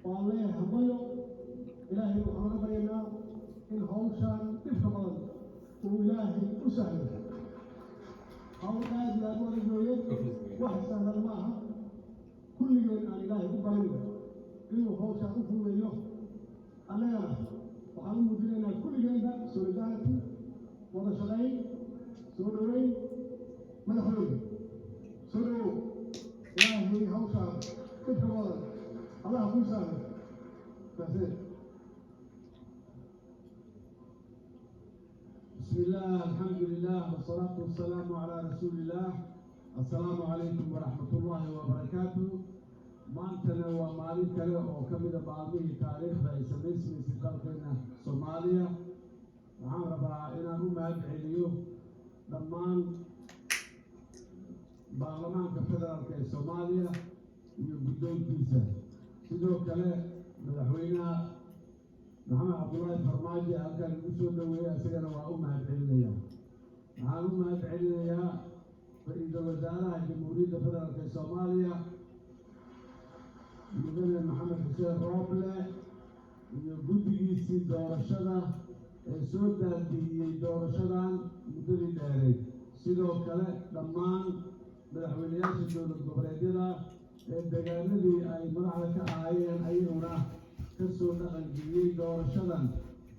والله هميو إلهي وحنا بينا إن هوشان تفهم وإلهي أسهل هاو قاعد لا أقول جوية واحد سهل معها كل يوم عن إلهي وبرنا إنه هوشان أفهم اليوم أنا وحنا مديرنا كل يوم سوليداريتي ودشلين سولوين مدحون سولو إلهي هوشان تفهم الله أقول سهل بس بسم الله الحمد لله والصلاة والسلام على رسول الله السلام عليكم ورحمة الله وبركاته maantana waa maalin kale oo ka mid ah maalmihii taariikhda ay samaysmaysay dalkeena Soomaaliya waxaan rabaa inaan u mahadceliyo dhammaan baarlamaanka federaalka ee Soomaaliya iyo guddoonkiisa sidoo kale madaxweynaha maxamed cabdullaahi farmaajo halkan ugu soo dhaweeyay isagana waa u mahadcelinayaa waxaan u mahadcelinayaa ra'iisul wasaaraha jamhuuriyadda federaalka ee Soomaaliya mudane maxamed xuseen rooble iyo guddigiisii doorashada ee soo daadiyey doorashadan muddadii dheereed sidoo kale dhammaan madaxweynayaasha dowlad goboleedyada ee deegaanadii ay madaxda ka ahaayeen ayaguna ka soo dhaqangeliyey doorashadan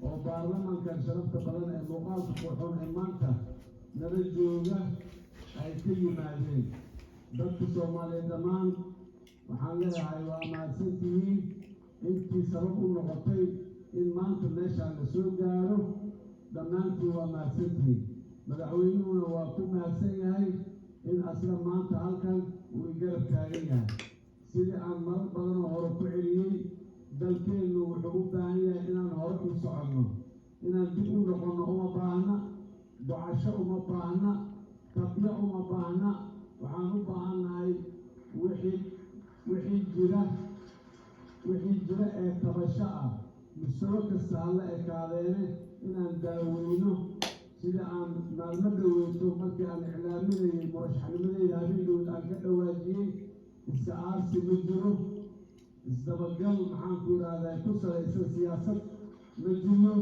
oo baarlamaankan sharafta badan ee muuqaalka qurxoon ee maanta nala jooga ay ka yimaadeen dadka Soomaaliyeed dhammaan waxaan leeyahay waa mahadsantihiin intii sabab u noqotay in maanta meeshaan la soo gaaro dhammaantiin waa mahadsantihiin madaxweynuhuna waa ku mahadsan yahay in asla maanta halkan uu garab taagan yahay sidii aan marar badan oo hore ku celiyey dalkeennu wuxuu u baahan yahay inaan hore u soconno inaan dib u noqonno uma baahna ducasho uma baahna tabyo uma baahna waxaan u baahannahay wixii jira ee tabasho ah musulo kasta alla ekaadeene inaan daaweyno sida aan maalmo dhaweyto markii aan iclaaminayay murashaxnimadeyda habeenkooda aan ka dhawaajiyey iska aarsi ma jiro isdabagal maxaan ku idhaahdaa ku salaysan siyaasad ma jiro